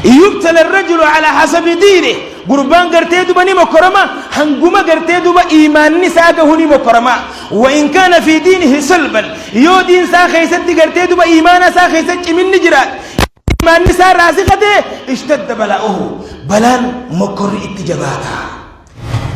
يبتلى الرجل على حسب دينه قربان قرتي دوبا نيمو كرما هنقوما قرتي دوبا إيمان نساقه نيمو كرما وإن كان في دينه سلبا يو دين ساخي ست قرتي دوبا إيمان ساخي ست من نجرات إيمان نسا راسخته اشتد بلاؤه بلان مكر اتجاباتا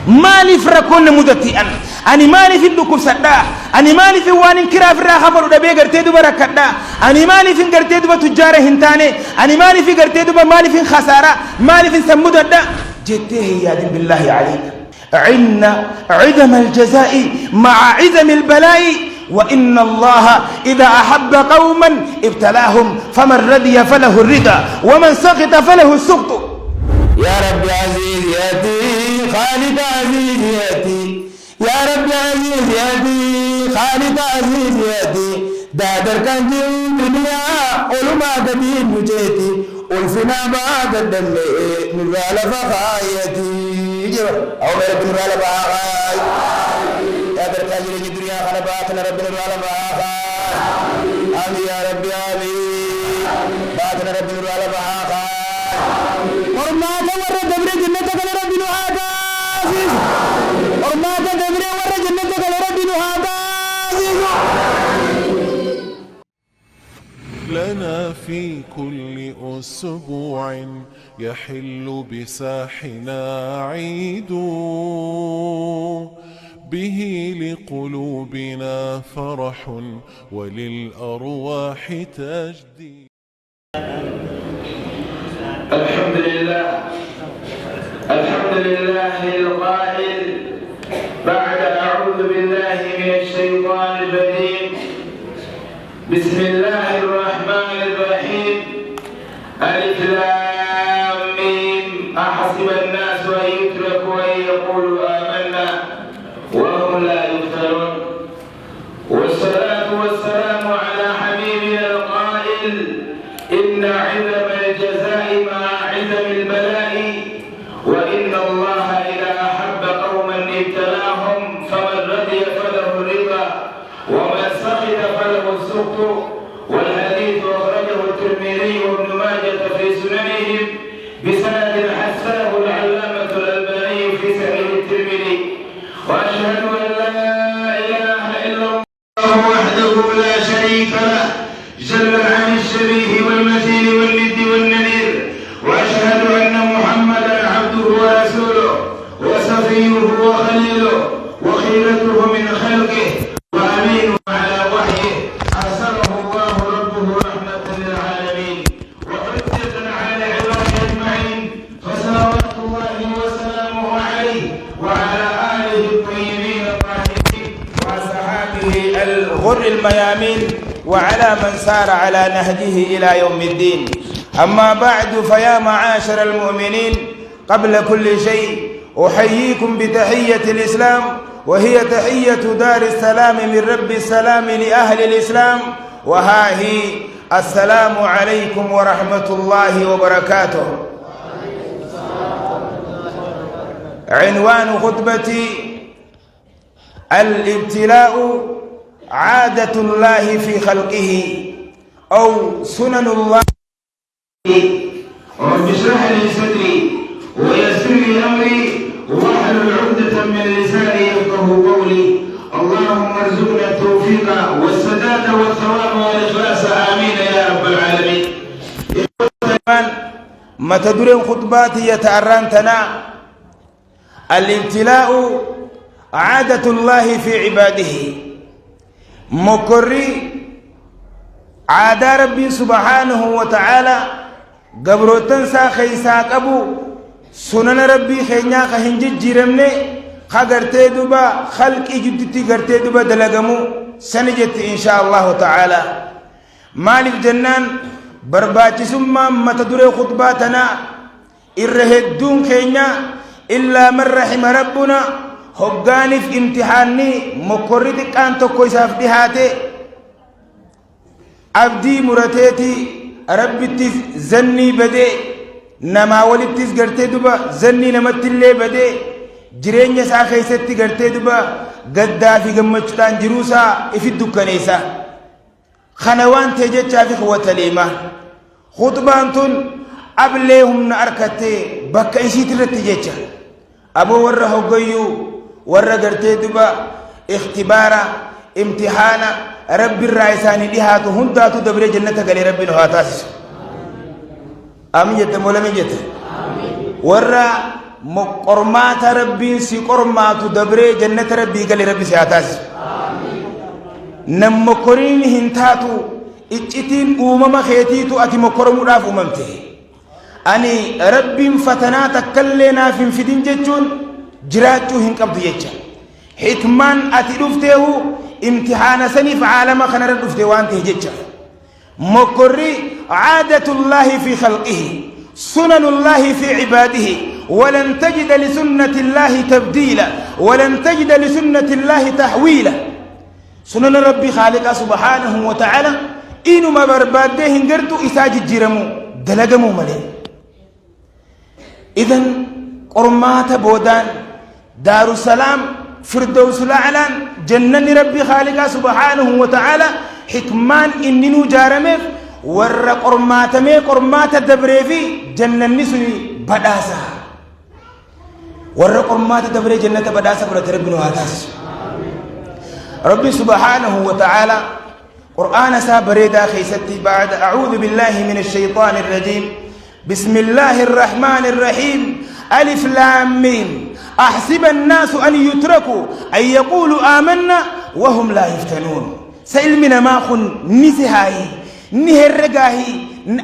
مالي فرقون مدتئا أني مالي في الدكوب سدا أني مالي في وان كرا في الرخبر ودبي قرتي دوبا ركدا أني مالي في قرتي دوبا تجار هنتاني أني مالي في قرتي دوبا مالي في خسارة مالي في سمودة جته يا دين بالله عليك عن عدم الجزاء مع عدم البلاء وإن الله إذا أحب قوما ابتلاهم فمن رضي فله الرضا ومن سخط فله السخط يا رب عزيز ياتي خالد عزيز ياتي يا رب عزيز ياتي خالد عزيز ياتي دادر كان في الدنيا علماء قديم مجيتي والفنا بعد الدم نزال فخايتي أو مرد نزال فخاي يا دركان في الدنيا خلباتنا ربنا نزال فخاي آمين يا رب آمين باتنا ربنا نزال فخاي ورمات ورد دبر جنتك لرب نهاجازيز ورمات دبر ورد جنتك لرب نهاجازيز لنا في كل أسبوع يحل بساحنا عيد به لقلوبنا فرح وللأرواح تجديد. الحمد لله القائل بعد أعوذ بالله من الشيطان الرجيم بسم الله الرحمن الرحيم ألف لام ميم أحسب الناس أن يتركوا أن يقولوا آمنا وهم لا يفتنون والصلاة والسلام على حبيبنا القائل إن عظم الجزاء مع عظم البلاء وإن الله إذا أحب قوما ابتلاهم فمن رضي فله الرضا ومن سخط فله السخط والحديث أخرجه الترمذي وابن ماجه في سننهم بسند حسنه العلامة الألباني في صحيح الترمذي وأشهد أن لا إله إلا الله وحده لا شريك له جل عن الشبيه والمثيل والند والنذير وأشهد أن محمدا عبده ورسوله وصفيه وخليله وخيرته من خلقه وأمينه على وحيه أرسله الله ربه رحمة للعالمين وحجة على العباد أجمعين فصلوات الله وسلامه عليه وعلى آله الطيبين الطاهرين وأصحابه الغر الميامين وعلى من سار على نهجه إلى يوم الدين. أما بعد فيا معاشر المؤمنين قبل كل شيء أحييكم بتحية الإسلام وهي تحية دار السلام من رب السلام لأهل الإسلام وها هي السلام عليكم ورحمة الله وبركاته. عنوان خطبتي الابتلاء عادة الله في خلقه أو سنن الله. رب اشرح لي صدري ويسر لي أمري واحلل عقدة من لساني يفقهوا قولي اللهم ارزقنا التوفيق والسداد والثواب والإخلاص آمين يا رب العالمين. ما تدرين خطباتي يتعرانتنا الابتلاء عادة الله في عباده مكري عادة ربي سبحانه وتعالى قبرو تنسى خيساك أبو سنن ربي خينيا خهنج جيرمني خغرتي دوبا خلق جدتي غرتي دوبا دلغمو سنجت إن شاء الله تعالى مالك جنان برباتي ثم متدري خطباتنا إرهدون خينيا إلا من رحم ربنا هقاني في امتحاني مكوريتك أنتو كويساف ديهاتي أبدي مرتيتي ربي زني بدي نما ولدتيس غرتي دوبا زني نمت اللي بدي جرينيا سا خيستي غرتي دوبا غدا في غمچتان جروسا افدو كنيسا خنوان تجچا في قوت الإيمان خطبانتون أبليهم نأركتي بك إيشيت رتجيتش أبو وره قيو وره قرتي دبا اختبارا امتحانا رب الرئيساني لهاتو هنداتو دبري جنة قال ربي نهاتاس آمين جت مولا من جت وره مقرمات ربي سي قرمات دبري جنة ربي قال ربي سياتاس نم مقرين هنتاتو إجتين أمم خيتيتو أتي مقرم راف أممته أني ربي فتنات كلنا في دين جتون جراتو هنكب ديجا حكمان أتي رفته امتحان سنف عالم خنر رفته وانته جتشا مقري عادة الله في خلقه سنن الله في عباده ولن تجد لسنة الله تبديلا ولن تجد لسنة الله تحويلا سنن ربي خالق سبحانه وتعالى إنما برباده هنجرتو إساج الجرمو دلقمو ملي إذن قرمات بودان دار السلام فردوس الأعلان جنن ربي خالق سبحانه وتعالى حكمان إننو جارمف ور قرمات دبري في جنن نسوي بداسا ور قرمات دبري جنة بداسا برت ربنا هاتاس ربي سبحانه وتعالى قرآن سابريدا خيستي بعد أعوذ بالله من الشيطان الرجيم بسم الله الرحمن الرحيم ألف لام ميم أحسب الناس أن يتركوا أن يقولوا آمنا وهم لا يفتنون سيلمنا ما خن نسهاي نهرقاهي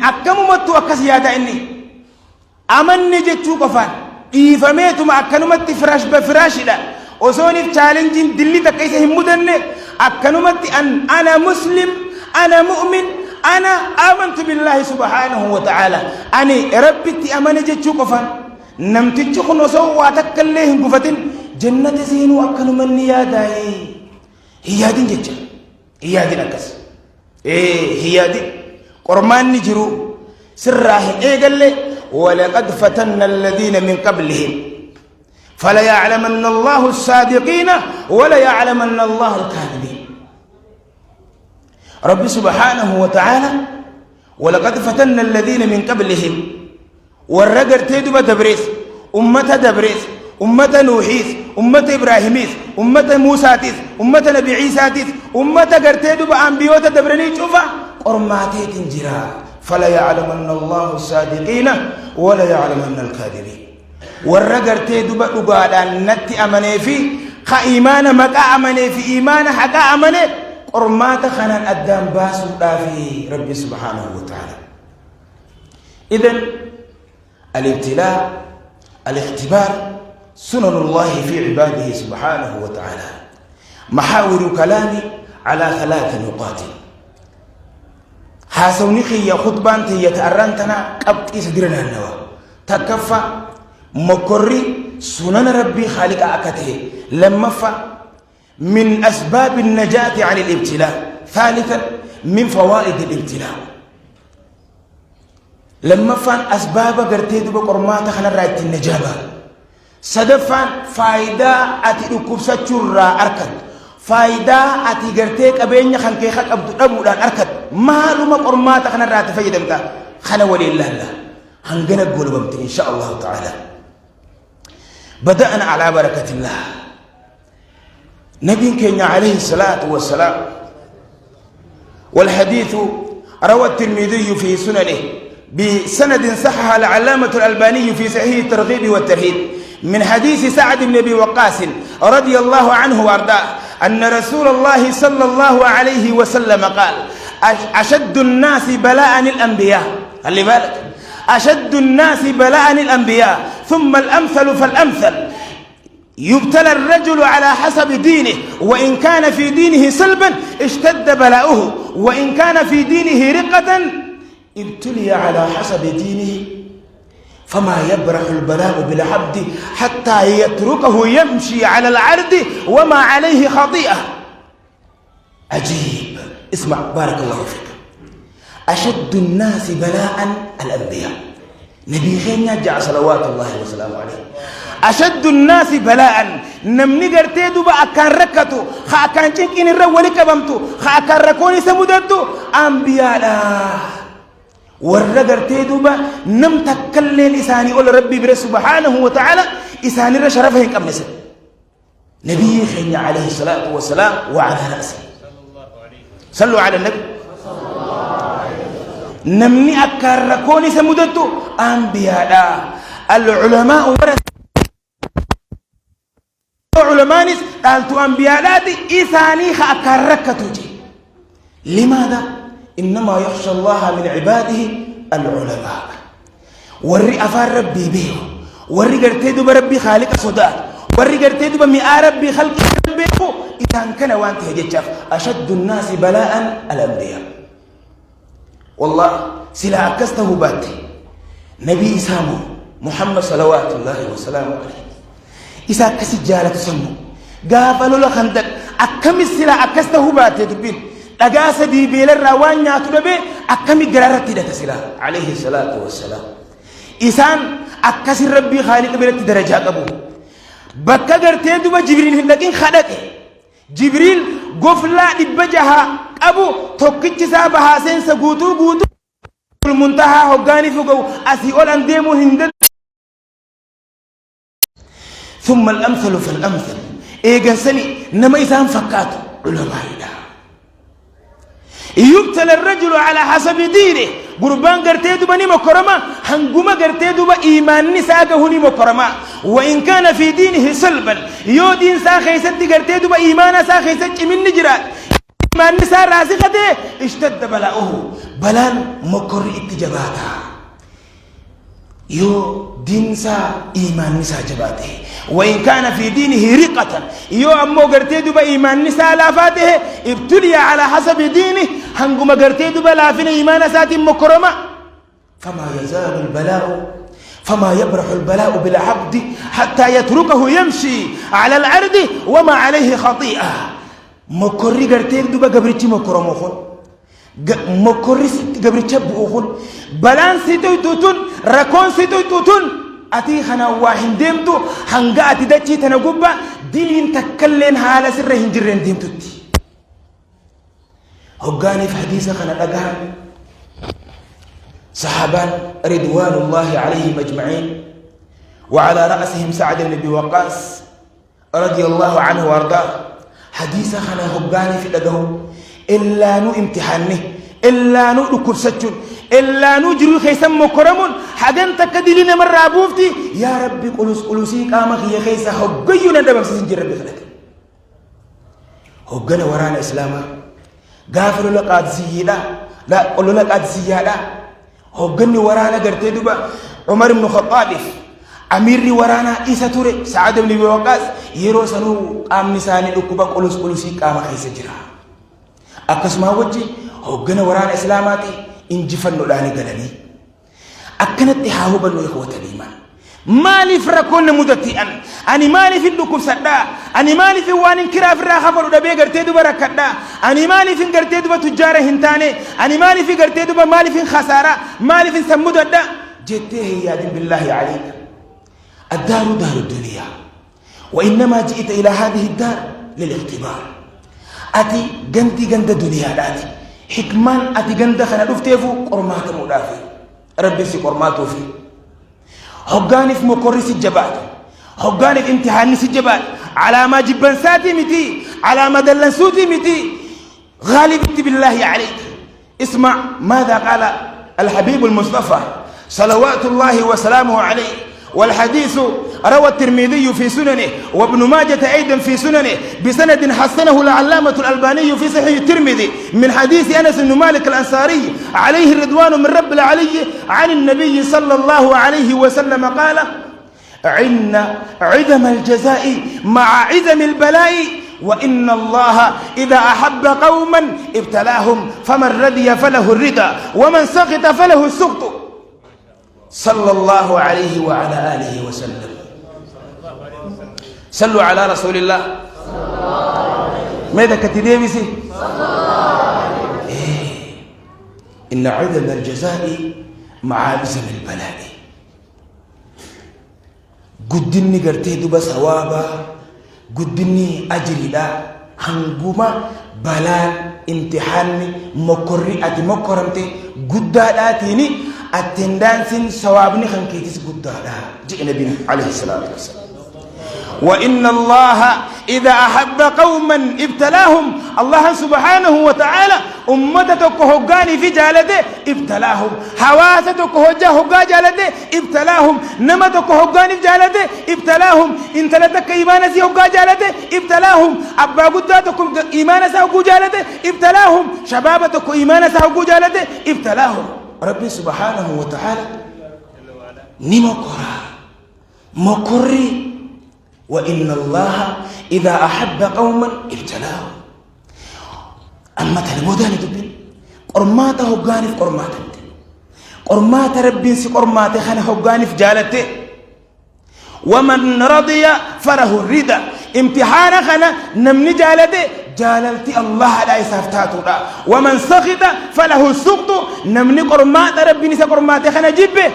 أكمو متو أكسيادا إني أمن جتو قفان إيفاميتو ما أكنو مت فراش بفراش دا وصوني في تشالنجين دلي تكيسه مدن أكنو مت أن أنا مسلم أنا مؤمن أنا آمنت بالله سبحانه وتعالى أني ربي أمن جتو قفان نمتج خنوسو واتكلهم قفتن جنة زين وأكل من ياداي هي دين جتة هي دين أكس هي دين قرمان نجرو سراه قال لي ولقد فتنا الذين من قبلهم فلا يعلمن الله الصادقين ولا يعلمن الله الكاذبين ربي سبحانه وتعالى ولقد فتنا الذين من قبلهم والرجل تدب دبريس أمة دبريس أمة نوحيس أمة إبراهيميس أمة موساتيس أمة نبي عيساتيس أمة قرتدب أنبيوت دبرني شوفا قرماتي تنجرا فلا يعلمن الله الصادقين ولا يعلمن الكاذبين والرجل تدب أقالا نتي أمني في خا إيمان مكا أمني في إيمان حكا أمني قرمات خنا الدم باسو في ربي سبحانه وتعالى إذن الابتلاء الاختبار سنن الله في عباده سبحانه وتعالى محاور كلامي على 3 نقاط حاسونيخي يا خطبانتي يتأرنتنا قبط إسدرنا النوا تكفى مكري سنن ربي خالق أكته لما من أسباب النجاة عن الابتلاء ثالثا من فوائد الابتلاء لما فان أسباب قرتي دب قرمات خنا رايت النجابة سدفان فايدة أتي ركوبسة شرّا أركض فايدة أتي قرتي كبين خن كي خك أبد أبو دان أركض ما لما قرمات خنا رايت فايدة متا خنا ولي الله لا هنجنا نقول بمت إن شاء الله تعالى بدأنا على بركة الله نبي كنا عليه الصلاة والسلام والحديث روى الترمذي في سننه بسند صحح العلامة الألباني في صحيح الترغيب والترهيب من حديث سعد بن أبي وقاص رضي الله عنه وأرضاه أن رسول الله صلى الله عليه وسلم قال أشد الناس بلاء الأنبياء خلي بالك أشد الناس بلاء الأنبياء ثم الأمثل فالأمثل يبتلى الرجل على حسب دينه وإن كان في دينه سلبا اشتد بلاؤه وإن كان في دينه رقة ابتلي على حسب دينه فما يبرح البلاء بالعبد حتى يتركه يمشي على العرض وما عليه خطيئة عجيب اسمع بارك الله فيك أشد الناس بلاء الأنبياء نبي خير يرجع صلوات الله وسلامه عليه أشد الناس بلاء نمني قرتيدو بأكان ركتو خاكان تنكين الرولي كبمتو خاكان ركوني سمودتو أنبياء لا ورقرتي دوبا نم تكلل إساني أول ربي بر سبحانه وتعالى إساني رشرفه كم نسل نبي خينا عليه الصلاة والسلام وعلى رأسه صلوا على النبي نمني أكركوني سمدتو أنبياء العلماء ورث علماء قالتوا أنبياء إساني أكركتوجي لماذا؟ إنما يخشى الله من عباده العلماء ورّي أفار ربي بيه ورّي قرتيدو بربي خالق صداد ورّي قرتيدو بمئة ربي خلق ربي إذا كان وانت هجتشاف أشد الناس بلاء الأنبياء والله سلا أكسته باتي نبي إسامه محمد صلوات الله وسلامه عليه إسا كسي جالة سنو قافلوا لخندق أكمل سلا أكسته باتي دبين أجاس دي بيل الروان ياتو به أكمل قرارتي ده تسلا عليه الصلاة والسلام إنسان أكسر ربي خالق بيرت درجات أبو بكا قرتين دوبا جبريل لكن خدك جبريل قفلا دبجها أبو توكيت سابها سين سقوتو قوتو المنتهى هجاني فوقو أسيول أنديمو هندل ثم الأمثل فالأمثل إيجان سني نما إنسان فكاتو علماء يبتلى الرجل على حسب دينه قربان قرتيدو بني مكرما هنقوم قرتيدو بإيمان نساقه هني مكرما وإن كان في دينه سلبا يو دين ساخي ست قرتيدو بإيمان ساخي ست من نجرات إيمان نسا راسخته اشتد بلاؤه بلان مكر اتجاباتا يو دين سا إيمان نسا جباته وإن كان في دينه رقة يو أمو قرتيدو بإيمان نسا لافاته ابتلي على حسب دينه هنقوم قرتيدو بلافين إيمان سات مكرمة فما يزال البلاء فما يبرح البلاء بالعبد حتى يتركه يمشي على الأرض وما عليه خطيئة مكري قرتيدو بقبرتي مكرموخون مكري قبرتي بؤخون بلان سيتوي توتون ركون سيتوي توتون أتي خنا واحد ديمتو هنقا أتي داتشي تنقوبا ديلين تكلين حالة سر هنجرين ديمتو تي هقاني في حديثة خنا لقاها صحابان رضوان الله عليهم أجمعين وعلى رأسهم سعد بن أبي وقاص رضي الله عنه وارضاه حديثة خنا هقاني في لقاهم إلا نو امتحانه إلا نو لكرسجن إلا نجري خيسا مكرمون حاجان تكدلين مرة أبوفتي يا ربي قلوسي قامك يا خيسا هقيونا دبم سنجر ربي خلق هقنا ورانا إسلاما غافر لك قد زيدا لا قلوا لك قد زيادا هقني ورانا قرتي دبا عمر بن الخطاب أميري ورانا إيسا توري سعد بن أبي وقاص يرو سنو قام نساني لكبا قلوسي قامك خيسا جرا أكسما وجي هقنا ورانا إسلاماتي إنجفن لاني قلني أكنت إحاهوبا وإخوة الإيمان مالي فرقون مدتي أني مالي في اللكم سدا أني مالي في وان كرا في الرخفر ودبي قرتيدو بركدا أني مالي في قرتيدو بتجارة هنتاني أني مالي في قرتيدو مالي في خسارة مالي في سمود الدا جئته يا دين بالله عليك الدار دار الدنيا وإنما جئت إلى هذه الدار للاختبار أتي جندي جند الدنيا داتي حكمان أتي جند خنا دفتيفو قرمات مدافع ربي سي قرماتو في هقاني في مكوريس الجبال هقاني في امتحان الجبال على ما جبن ساتي متي على ما دلن سوتي متي غالبت بالله عليك اسمع ماذا قال الحبيب المصطفى صلوات الله وسلامه عليه والحديث روى الترمذي في سننه وابن ماجة أيضا في سننه بسند حسنه العلامة الألباني في صحيح الترمذي من حديث أنس بن مالك الأنصاري عليه الرضوان من رب العلي عن النبي صلى الله عليه وسلم قال عن عدم الجزاء مع عدم البلاء وإن الله إذا أحب قوما ابتلاهم فمن رضي فله الرضا ومن سخط فله السخط صلى الله عليه وعلى آله وسلم صلوا على رسول الله ماذا كتدي بسي إن عدم الجزاء مع عدم البلاء قدني قرتي دوبا ثوابا قدني أجري لا هنقوما بلان امتحاني مكري أتي مكرمتي قدالاتيني التندانسين سوابني خنكيتس قدالا جئ نبينا عليه الصلاة والسلام وإن الله إذا أحب قوما ابتلاهم الله سبحانه وتعالى أمتك هجاني في جالده ابتلاهم حواستك هجا جالده ابتلاهم نمتك هجاني في جالده ابتلاهم انتلتك إيمان سي هجا جالده ابتلاهم أبا قداتكم إيمان سي هجا جالده ابتلاهم شبابتك إيمان سي هجا جالده ابتلاهم ربي سبحانه وتعالى نمكرا مكري وإن الله إذا أحب قوما ابتلاهم أما تلموداني دبين قرمات هقاني في قرمات ربين سي قرمات خاني هقاني في جالته ومن رضي فله الرضا امتحان خانا نمني جالته جاللتي الله لا يسافتاتو لا ومن سخط فله السخط نمني قرمات ربين سي قرمات خانا جبه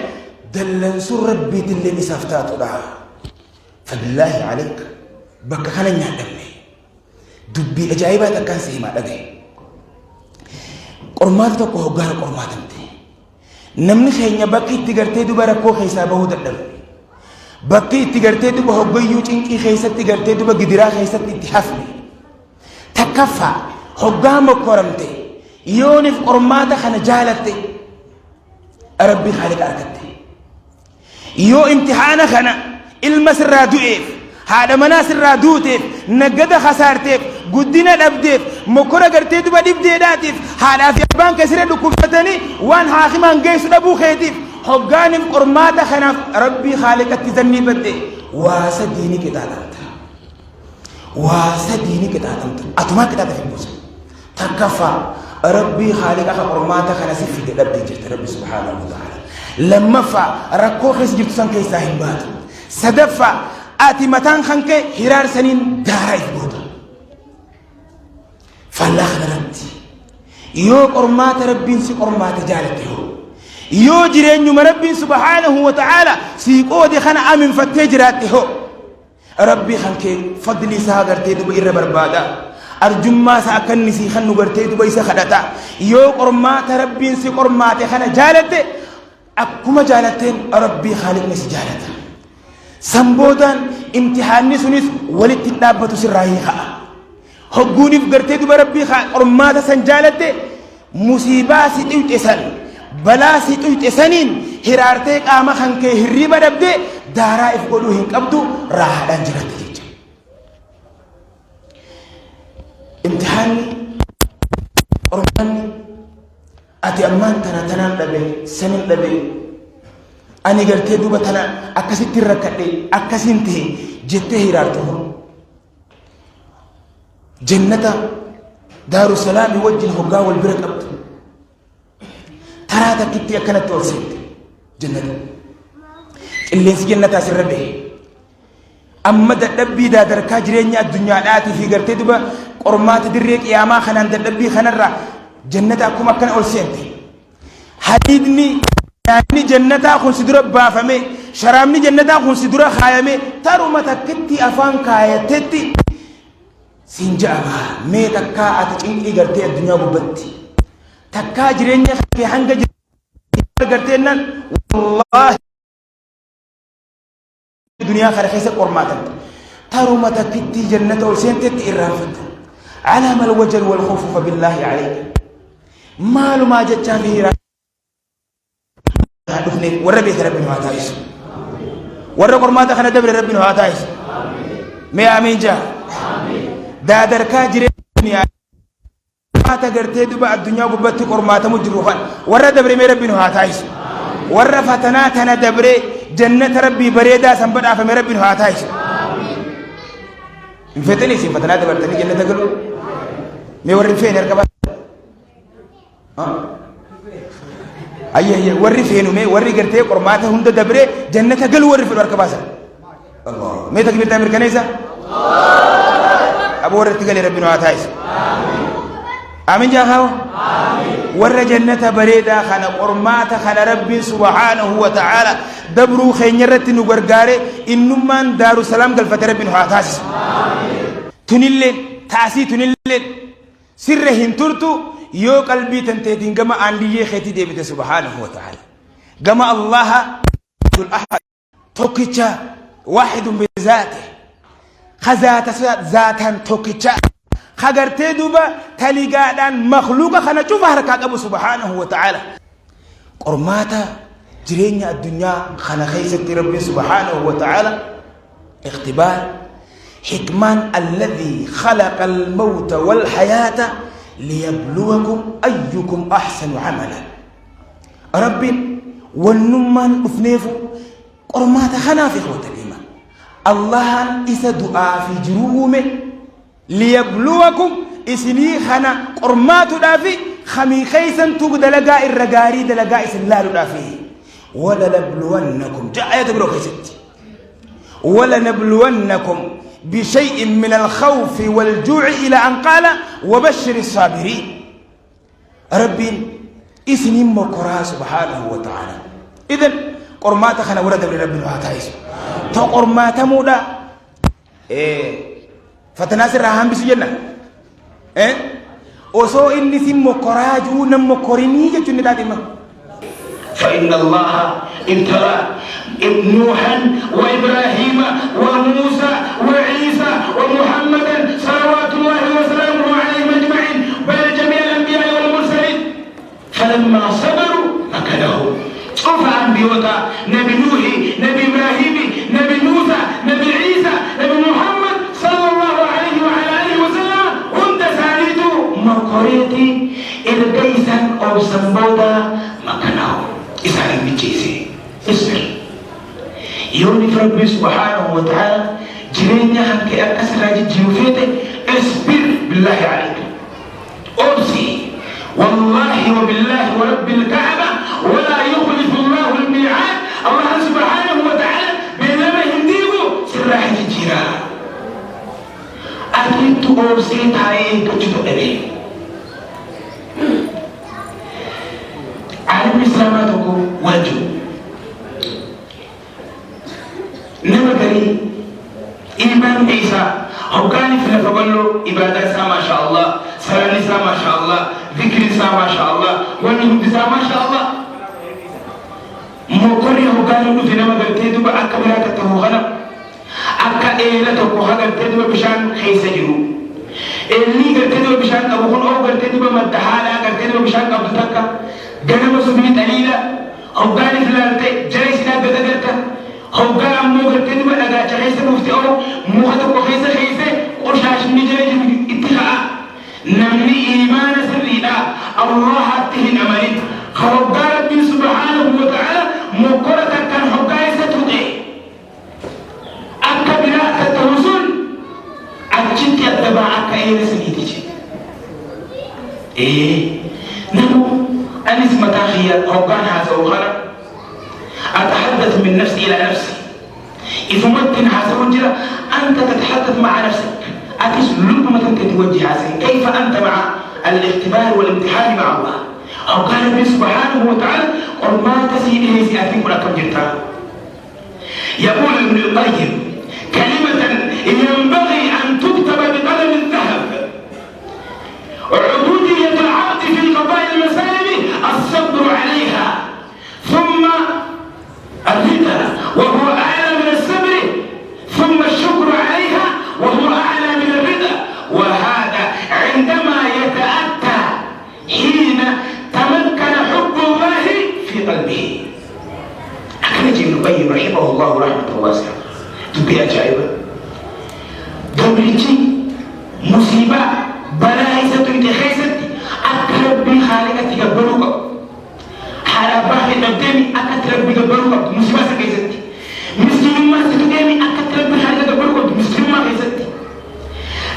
دلنسو ربي اللي يسافتاتو لا فبالله عليك بك خانا نعلمني دبي أجايبات كان سيما لدي قرمات تكو هقان قرمات انتي نمني خيني بكي تغرتي دوبارا كو خيسابه دلل بكي تغرتي دوبا هقيو چنكي خيسات تغرتي دوبا قدرا خيسات اتحفني تكفى هقان مقرمتي يونف قرمات خانا جالتي ربي خالق أركتي يو امتحان خانا المسر دوئف هذا مناس الرادوتيف نجد خسارتيف قدنا الأبديف مكورة قرتيت بديف ديداتيف هذا في بان كسر دكوفتني وان حاكمان جيس أبو خيتيف حقان قرمات خناف ربي خالق تزني بدي واسديني كتاتمت واسديني كتاتمت أتما كتات في موسى تكفى ربي خالق قرمات خناسف في الأبدي جرت ربي سبحانه وتعالى لما فا ركو خس جبت سان كيسا هنبات سدفا آتي متان خنك حرار سنين دارا إثبوتا فالله خنرمتي يو قرمات ربين سي قرمات جالته يو جرين يوم ربين سبحانه وتعالى سيقو دي خنا آمن فتجراته ربي خنك فضلي ساقرتي دو بإر بربادا أرجما ساكن نسي خنو قرتي دو بيس خدتا يو قرمات ربين سي قرمات خنا جالته أكما جالتين ربي خالق نسي جالته سنبودان امتحاني سنس ولد تتنابتو سرايخا هقوني فقرتي دوبا ربي قرماتا سنجالته مصيبا سيطيوت اسان بلا سيطيوت اسانين هرارتك آما خانكي هريبا دبدي دارا افقلو هنقبدو راحة دانجرات جيجا امتحاني قرماني أتي أمان تنان لبي سنين لبي أنا قلت دوبا تنا أكسيت الركعة أكسينته جته هيرارته جنة دار السلام يوجه الهجا والبرك أبد ترى تكتي أكنت توصيت جنة اللي في جنة أسر به أما تدبي دا دركا جرينيا الدنيا الآتي في قرت دوبا قرمات دريك يا ما خنان تدبي خنرا جنة أكو مكان أولسيت حديدني يعني جنتا خون سدرا بافمي شرامني جنتا خون سدرا خايمي تارو متى كتي أفان كايتتي سينجابا مي تكا أتجين إيجرتي الدنيا ببتي تكا جرينيا في حنجة جرتينا والله الدنيا خرخيسة قرماتا تارو متى كتي جنتا وسنتتي إرافت على ما الوجل والخوف فبالله عليك مالو ما جتشان فيه ورا بيت ربنا هاتايس ورا قرماتا خنا دبر ربنا هاتايس مي امين جا دادر كاجري الدنيا ما تقرتي دبا الدنيا ببتي قرماتا مجروحا ورا دبر مي ربنا هاتايس ورا فتناتنا دبر جنة ربي بريدا سنبدا فمي ربنا هاتايس فتني سي فتنات دبر تني جنة قالوا مي وري فين يركب أيه وري فينو مي وري قرتي قرماته هند دبره جنة قل وري في الوركباسة الله مي تكبير تامر كنيسة أبو وري تقلي ربنا هاتايس آمين جاهاو وري جنة بريدة خنا قرماته خنا ربي سبحانه وتعالى دبرو خينيرت نغرغاري إنمان دار السلام قل فتر ربنا هاتايس تنيلين تاسي تنيلين سرهن ترتو يو قلبي تنتهي كما عندي خيتي ديبت سبحانه وتعالى كما الله الأحد توكيتشا واحد بذاته خذات ذاتا توكيتشا خغرتي دوبا تليغادان مخلوقا خنا شوف حركه ابو سبحانه وتعالى قرماتا جرينيا الدنيا خنا خيست ربي سبحانه وتعالى اختبار حكمان الذي خلق الموت والحياه ليبلوكم ايكم احسن عملا ربي والنمان افنيفو قرماتا خنا في خوت الايمان الله إسا دعاء في جرومه ليبلوكم إسني خنا قرمات دافي خمي خيسا توق دلقاء الرقاري دلقاء سلال دافي ولنبلونكم جاء آية بلوك ست ولنبلونكم بشيء من الخوف والجوع إلى أن قال وبشر الصابرين ربي إسني مقرى سبحانه وتعالى إذن قرمات خنا ورد لرب الواتايس تو قرمات مودا فتناسر راهم بسجنا وسو إني ثم كراجو نم كوريني جتوني دادما فإن الله ابتلى نوحا وإبراهيم وموسى وعيسى ومحمدا صلوات الله وسلامه عليهم أجمعين بل جميع الأنبياء والمرسلين فلما صبروا مكنهم شوف أنبياء نبي نوح نبي إبراهيم نبي موسى نبي عيسى نبي محمد صلى الله عليه وعلى آله وسلم هم تساليتو مقريتي إرقيسا أو سنبودا مكانه إسالي بجيسي اصبر يوني ربي سبحانه وتعالى جرينيا هنك أكسر جيوفيتي اصبر بالله عليك أرسي والله وبالله ورب الكعبة ولا يخلف الله الميعاد الله سبحانه وتعالى بينما يهديه سراح الجيران أكيد أرسي تاي كتشتو أبي عالم إسلاماتكم وجه نما قري إيمان عيسى أو كان في لفقله إبادة ما شاء الله صلاة ما شاء الله ذكر ما شاء الله والنهود ما شاء الله مقري هو كانوا في نما قرتي دوبا أكبر كتوغنا أكا إيلا توقوها قرتي دوبا بشان خيسجرو إلي قرتي دوبا بشان أبوخون أو قرتي دوبا مدحالا قرتي دوبا بشان أبو تكا قنما سبيت أليلا أو قال فلالتي جريسنا قدقرتا أو قال أمو قرتي دوبا لقا جريسة مفتي أو موخطك وخيسة خيسة قرشاش نجريج اتخاء نمني إيمان سريدا الله أتهن أمرين خرقال ربي سبحانه وتعالى مقرة كان حقائسة تدعي أكا بلاء التوصل أجنت يتبع أكا إيه سنيتي إيه نمو أنس متاخية حقان هذا وخلا أتحدث من نفسي إلى نفسي إذا ممكن هذا وجرى أنت تتحدث مع نفسك أتس لبما تتوجه هذا كيف أنت مع الاختبار والامتحان مع الله أو قال النبي سبحانه وتعالى قل ما تسيئه سيأتيكم لكم جرتا يقول ابن القيم كلمة ينبغي أن تكتب بقلم الذهب عبودية العبد في قضاء المسائل الصبر عليها ثم الرضا وهو أعلى من الصبر ثم الشكر عليها وهو أعلى من الرضا وهذا عندما يتأتى حين تمكن حب الله في قلبه أخرج ابن القيم رحمه الله رحمة واسعة تبي عجائبة دبرتي مصيبة بلايسة تخيست أقرب بخالقة قبلوك حالا باهي نبدأني أكترب بقبلوك مصيبة سكيستي مسلم ما ستدامي أكترب بخالقة قبلوك مسلم ما خيستي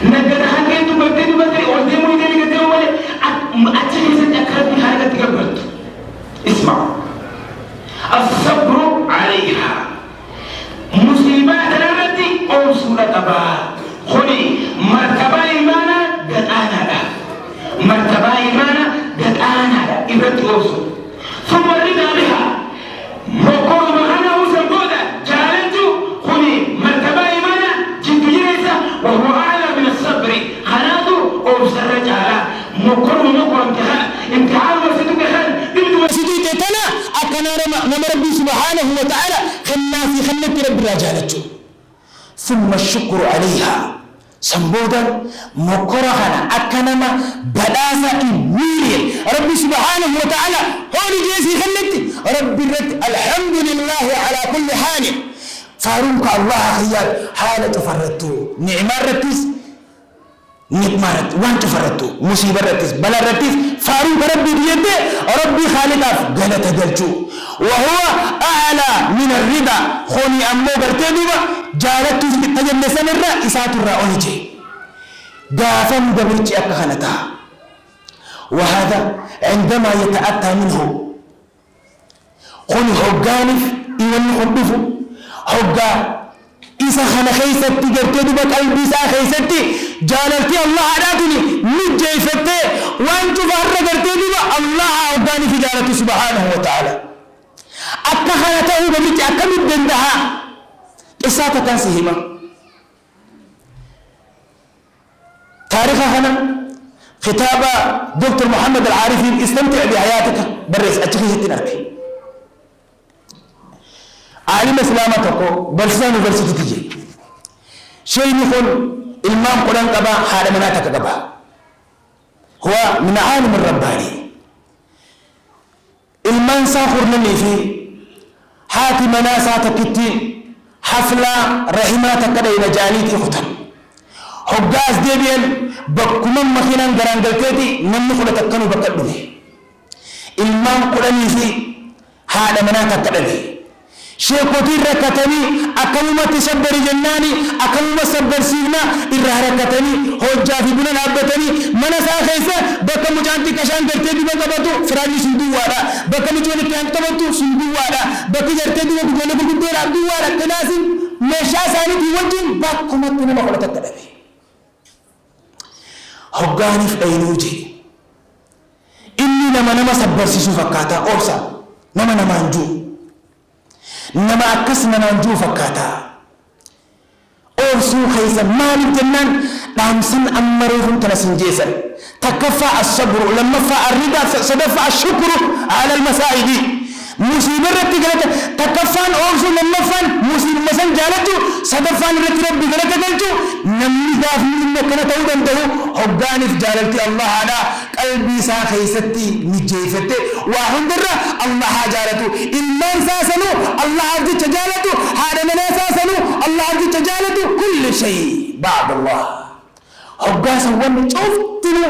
نقد حقيت بردي بدري أردمو يدري قدمو ولي أتخيست أقرب بخالقة قبلت اسمع الصبر عليها مصيبات نمتي أو سورة بار خلي مرتبة إيمانا قد آنا لا مرتبة إيمانا قد آنا لا إبرت أوصل ثم الرضا بها مقول مهانا وصل بودا جالنتو خلي مرتبة إيمانا جنت جريسة وهو أعلى من الصبر خنادو أو سر جالا وتعالى خلنا في خلة رب راجالته ثم الشكر عليها سنبودا مكرهنا أكنما بلاسة ميري رب سبحانه وتعالى هولي جيسي خلتي رب الرد الحمد لله على كل حال فارونك الله خيال حالة فردتو نعمة رتس نعمة وان تفردتو مصيبة رتس بلا رتس فارونك ربي بيده ربي خالق غلط دلجو وهو أعلى من الرضا خوني أمو برتدوا جالتو تجمع سنرى إسات الرأونجي دافن دبرتي أكخنتها وهذا عندما يتأتى منه قل هقانف إيوان خبفو هقا إسا خنا خيستي جرتدو بقلب إسا خيستي جالتي الله عداتني نجي فتي وانتو فهر جرتدو الله هقاني في جالتي سبحانه وتعالى أكخنته بمتي أكمل دندها إساتا تنسيهما تاريخ هنا خطاب دكتور محمد العارفي استمتع بحياتك برز أتخيز التناركي عالم إسلامتك برسان يونيفرسيتي تجي شيء يقول المام قرآن قبا حال مناتك قبا هو من عالم الرباني المام ساخر مني في حاتي مناساتك التين حفلة رحماتك كده إلى جانيتي ختم حجاز ديبين بكم مخينا غرانغلتي نمني خلا تكنو بكدوه المام قراني في هذا مناطق كدوه شيخوتي ركتني أكلمة تسبر جناني أكلمة سبر سينا إرهركتني حجا في بنا نابتني من ساخيسا بك مجانتي كشان کرتے بھی بکبتو فراني سندو وارا بك مجانتي كانتبتو سندو وارا بك جرتے بھی بجانتي بكبتو رابدو وارا كناسي مشا ساني في وجن بكم مطلنا مخلا تكدوه هقاني في أينوجي إني نما سبر سيسو فكاتا أورسا نما نجو نما أكس نجو فكاتا أورسو خيسا مالي جنان لامسن أمروهم تنسن جيسا تكفى الصبر لما فاء الرضا سدفع الشكر على المسائد مصيبة ربي قالت تكفان أورسو لما فان مصيبة مسان جالتو سدفان ربي قالت قلتو نمي داف من كنا تودا ده هقاني في جالتي الله على قلبي ساخي ستي نجيفتي واحد درة الله جالتو إمان ساسنو الله عبد تجالتو هذا من ساسنو الله عبد تجالتو كل شيء بعد الله هقاس وان شفتنو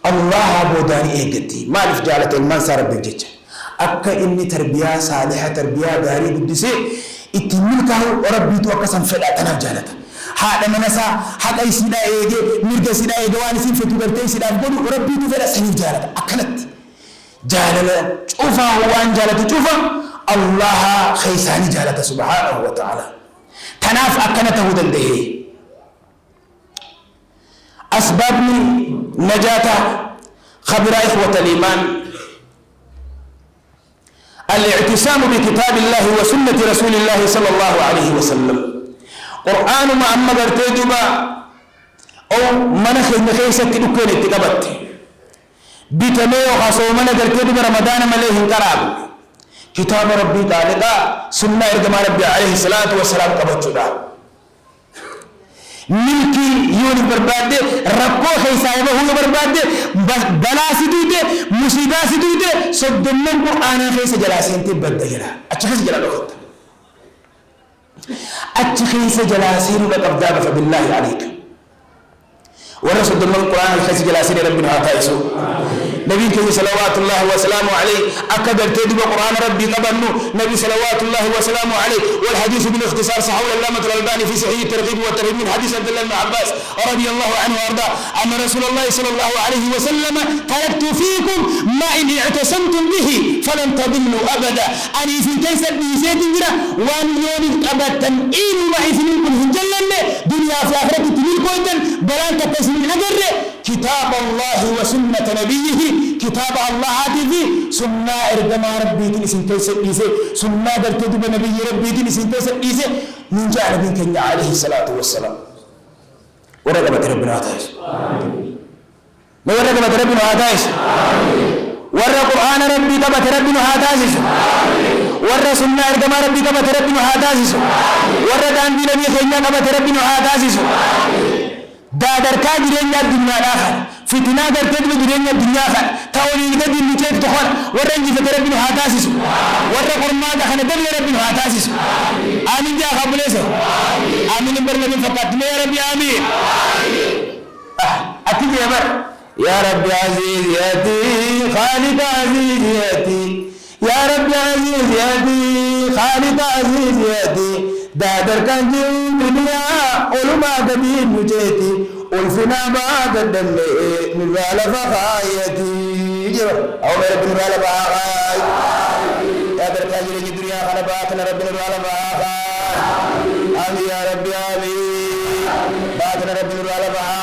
الله بوداني إيجتي ما في جالتي إمان سار بجيج أكا إني تربية صالحة تربية غاري قدسي اتملكه وربي توقسم فلا تنف جالته هذا منسا حق أي سيدا إيجي مرجع سيدا إيجي واني سين فتو برتي سيدا بقول وربي تفلا سنيف جالته أكلت جالله شوفا وان جالته شوفا الله خيساني جالته سبحانه وتعالى تناف أكنته ودنده أسباب نجاة خبر إخوة الإيمان الاعتصام بكتاب الله وسنة رسول الله صلى الله عليه وسلم قرآن ما أما قرتيدوا أو منخ نخيسة تلقين اتقبت بتميو خاصو من قرتيدوا رمضان مليه انقراب كتاب ربي تعالى سنة إرقام ربي عليه الصلاة والسلام قبتشدا ملكي يوني برباد ربو خيسايبه هو برباد بلا سدوده مصيبة سدوده صدمن قرآن خيس جلاسين تبدأ جلا أتخيس جلا لغت أتخيس جلاسين بقبضاء فبالله عليك ورسول من القرآن خيس جلاسين ربنا عطائسه نبي كي صلوات الله وسلامه عليه أكبر تدب قرآن ربي قبلنه نبي صلوات الله وسلامه عليه والحديث بالاختصار صحول اللامة الألباني في صحيح الترغيب والترهيب من حديث عبد الله بن عباس رضي الله عنه وارضاه أن رسول الله صلى الله عليه وسلم تركت فيكم ما إن اعتصمتم به فلن تضلوا أبدا أني في كيس بيسيد جرا وان يوم أبدا إن ما يفنكم هنجلن دنيا في آخرة تميل كويتن بلان تتسمين أجر كتاب الله وسنة نبيه كتاب الله عادي سنة إرجما ربي تنسين تيسي سنة درتدب نبي ربي تنسين تيسي من جاء نبي كنيا عليه الصلاة والسلام ورقبة ربنا عطايش ما ورقبة ربنا عطايش ورق قرآن ربي قبة ربنا عطايش والرسولنا إرجما ربي كما تربنا هاتاسس والردان دين نبي خينا كما تربنا هاتاسس دادر كاجرين الدنيا الآخر فتنا درتد بدرين الدنيا آخر تولي قد النجاة تخون ورنجي فتربنا هاتاسس ورقرما دخل دل ربنا هاتاسس آمين يا خبلسه آمين برنا فقط يا ربي آمين أكيد يا بر يا رب عزيز ياتي خالد عزيز ياتي يا رب عزيز ياتي خالد عزيز ياتي دادر كان الدنيا علماء قديم مجيتي ألفنا بعد الدم من غالب غايتي أو رب من غالب غايتي دادر كان الدنيا خلباتنا رب من غالب غايتي آمين يا رب آمين باتنا رب من غالب غايتي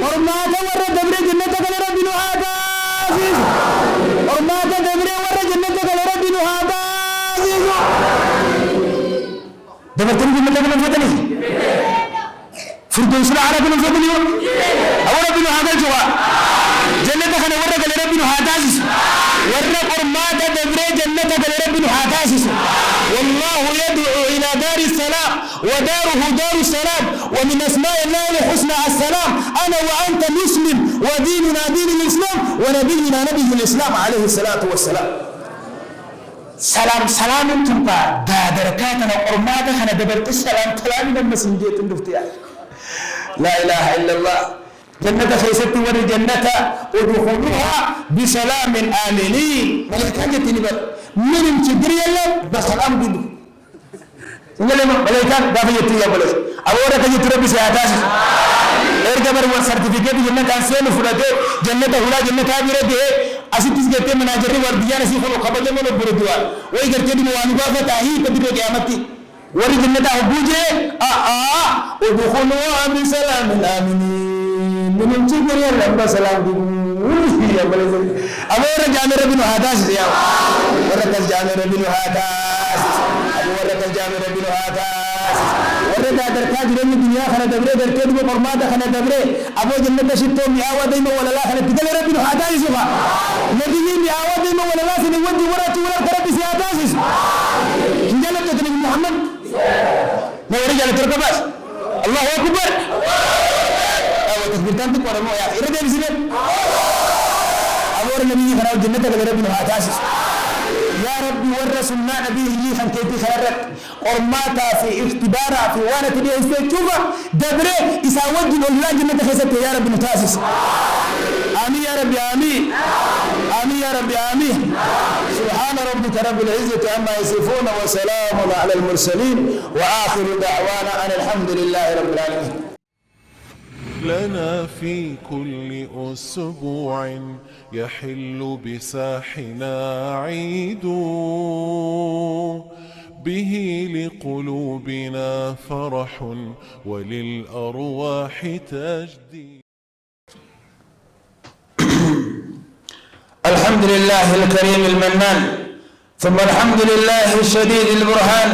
ورماتا ورا دبر جنتك لربنا هذا عزيز ورماتا دبر ورا جنتك لربنا هذا عزيز دبر تني جنتك لربنا فردوس العرب لربنا أو ربنا هذا جوا جنتك لربنا هذا عزيز ورا ورماتا دبر جنتك لربنا هذا عزيز والله يدعو إلى دار السلام وداره دار السلام ومن أسماء الله الحسنى السلام أنا وأنت مسلم وديننا دين الإسلام ونبينا نبي الإسلام عليه الصلاة والسلام سلام سلام تنبا دادركاتنا وقرماتنا أنا دبرت السلام كلامي لما سنجيت الدفتيا لا إله إلا الله جنة خيستي ورجنة ودخولها بسلام آمنين ملكة جتنبا من امتدري الله بسلام بدو إنما ملائكة دافع يتيا بلس أولا كي تربي سيادات إرجع بروا سيرتيفيكيت جنة كان سيل فرادة جنة هلا جنة كابيرة ده أسيتيس جت من أجري ورديان أسيف لو خبرة من البردوار وين كرتي دي موانبا فتاهي كبيرة قيامتي وري جنة أبوجة ودخولها بسلام آمنين من امتدري الله بسلام بدو يا بلس أولا جامع ربنا هذا سيا ورد جامع ربنا هذا ورد الجامع ربنا هذا ورد دركاج رب الدنيا خنا دبره دركاج بفرمات خنا دبره ابو جنة شتو مياوا ديما ولا لا خنا تقل ربنا هذا يسوع نبي مياوا ديما ولا لا سن ودي ورات ولا رب سياده جنة تدري محمد ما ورجال تركباس الله اكبر او تكبيرتان تقول ما يا اخي ربي بسم ابو النبي خنا جنة ربنا هذا يا ربي ورسولنا نبيه لي خنتي خيرك قرماتا في اختبارا في وانا تبي استشوفا دبره يساوج والله جنة خيست يا رب متاسس آمين يا ربي آمين آمين يا ربي آمين سبحان ربك رب العزة عما يصفون وسلام على المرسلين وآخر دعوانا أن الحمد لله رب العالمين لنا في كل أسبوع يحل بساحنا عيد به لقلوبنا فرح وللأرواح تجديد. الحمد لله الكريم المنان ثم الحمد لله الشديد البرهان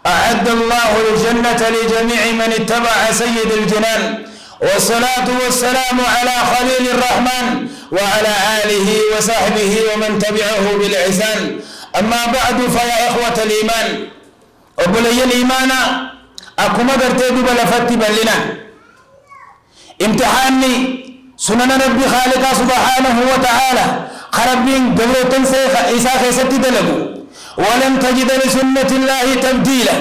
أعد الله الجنة لجميع من اتبع سيد الجنان والصلاة والسلام على خليل الرحمن وعلى آله وصحبه ومن تبعه بالإحسان أما بعد فيا إخوة الإيمان وبلي الإيمان أكما قرتيد بلفت بلنا امتحاني سنن ربي خالق سبحانه وتعالى خربين قبل تنسيخ إساء خيست دلقوا ولم تجد لسنة الله تبديلا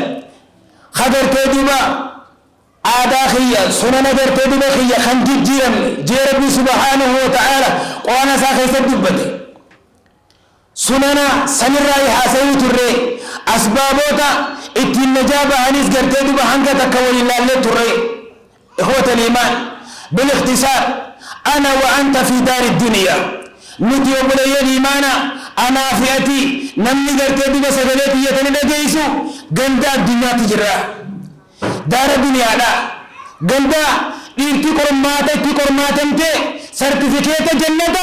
خبر تيدبا آداخية سنن تيدبا خية خنجد جيربي سبحانه وتعالى وانا ساخيست دبته سنن سنرائي حاسيو تري أسبابوتا اتن نجابة عنيس قرتيدبا حنك تكوين الله اللي تري إخوة الإيمان بالاختصار أنا وأنت في دار الدنيا نتيو بلي الإيمان أنا فئتي نمني قرتي بسجلتي يتنى جيسو قلدا الدنيا تجرى دار الدنيا لا قلدا إنتي كرماتمتي سرتفكيت جنة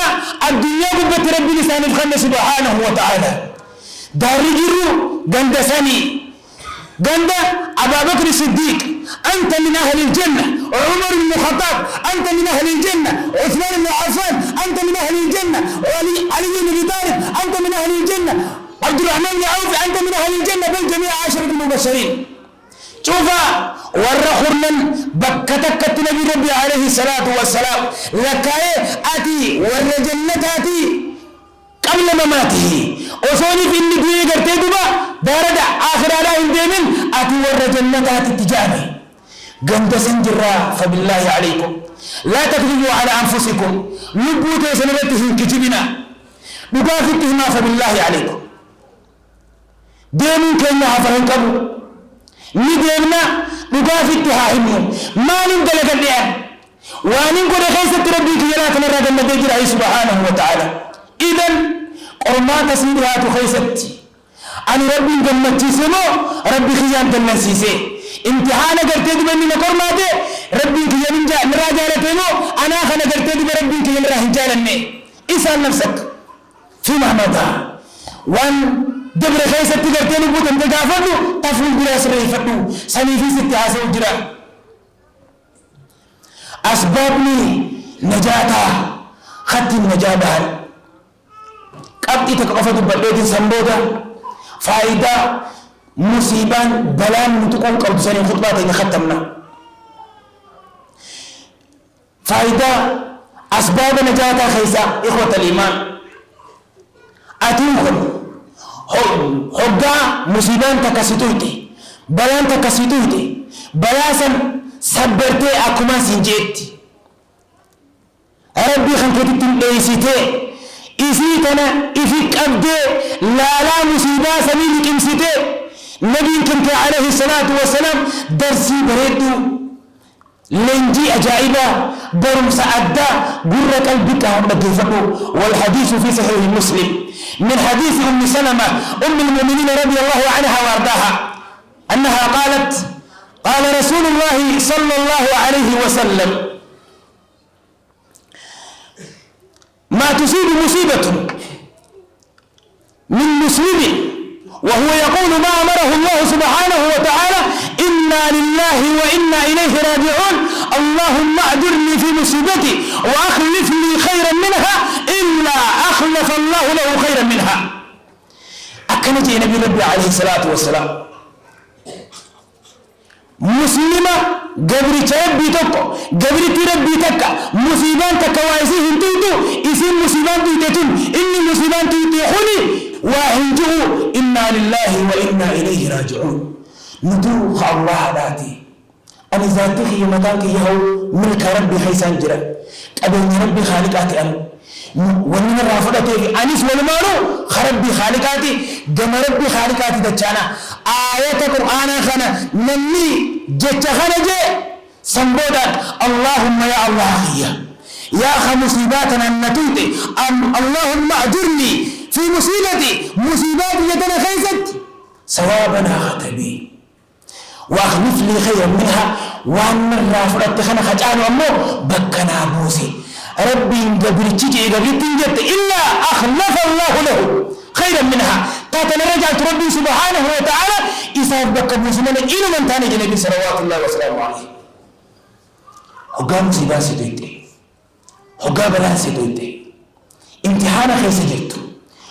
الدنيا قبت ربي لسان الخلق سبحانه وتعالى دار جرو قلدا سني قلدا أبا بكر الصديق أنت من أهل الجنة عمر بن الخطاب أنت من أهل الجنة عثمان بن عفان أنت من أهل الجنة علي بن أبي طالب أنت من أهل الجنة عبد الرحمن بن عوف أنت من أهل الجنة بل جميع 10 المبشرين. شوف ورخرنا بكتك نبي ربي عليه الصلاة والسلام لكاي أتي ورجنة أتي قبل مماته وصوني في النبي قرتي دبا دارد آخر على انديمن أتي ورجنة أتي تجاني قند سنجرا فبالله عليكم لا تكذبوا على أنفسكم نبوت سنبتهم كجبنا نقافتهما فبالله عليكم ديمن كينا عفرين قبل نديمنا نقافتها همهم ما نمدلك الديان وننقل خيسة ربك يلاك مرة النبي جرعي سبحانه وتعالى إذن قرمات سيدها تخيستي أن ربي جمتي سمو ربي خيام تنسيسي امتحانا قرتي دبني نقرماتي ربي خيام نراجالتينو أنا خنا قرتي دب ربي خيام راهجالني اسأل نفسك فيما مدى وان دبر خيستي قرتي نبوت انتقافدو تفل براس ريفتو سني في ستي عاسو جرا أسبابني نجاتا خط النجاة قبضي تقفت بلد سنبودا فائدة مصيبان بلان متقون قبض سنين خطبات إن ختمنا فائدة أسباب نجاة خيسا إخوة الإيمان أتوكم حقا مصيبان تكسيتوتي بلان تكسيتوتي بلاسا سبرتي أكما سنجيتي ربي خنكتت ليسيتي إسيتنا إفك أبدي لا مصيبة سميلك إمسيتي نبي كنت عليه الصلاة والسلام درسي بريدو لنجي أجائبا برم سعدا قرر قلبك مدفعه والحديث في صحيح مسلم من حديث أم سلمة أم المؤمنين رضي الله عنها وارضاها أنها قالت قال رسول الله صلى الله عليه وسلم ما تصيب مصيبة من مسلم وهو يقول ما أمره الله سبحانه وتعالى إنا لله وإنا إليه راجعون اللهم أجرني في مصيبتي وأخلف لي خيرا منها إلا أخلف الله له خيرا منها. أكنت نبي ربي عليه الصلاة والسلام مسلمة قبل تربي تكو قبل تربي تكا مصيبان تكا وايسيهم تيتو اسم مصيبان تيتون إني مصيبان تيتيخوني وهنجو إنا لله وإنا إليه راجعون ندوخ الله ذاتي أنا ذاتي يمتانك يهو ملك ربي حيسان جرا قبل ربي خالقاتي أنا ومن الرافضة أنيس والمانو خربي خالقاتي جم ربي خالقاتي دجانا آية القرآن خنا نمي جت خنا جي سنبودا اللهم يا الله يا خمصيباتنا النتوتي اللهم أجرني في مصيبتي مصيباتي يدنا خيزت ثوابنا ختبي واخلف لي خيرا منها وان الرافضة خنا خجانو أمو بكنا بوسي ربي قبل تجي قبل تنجت إلا أخلف الله له خيرا منها تاتنا رجعت ربي سبحانه وتعالى إساف بك مسلمين إلى من تاني جنبي صلوات الله وسلامه عليه هقام سيباسي دويته هقام بلاسي دويته امتحانا خيس جرتو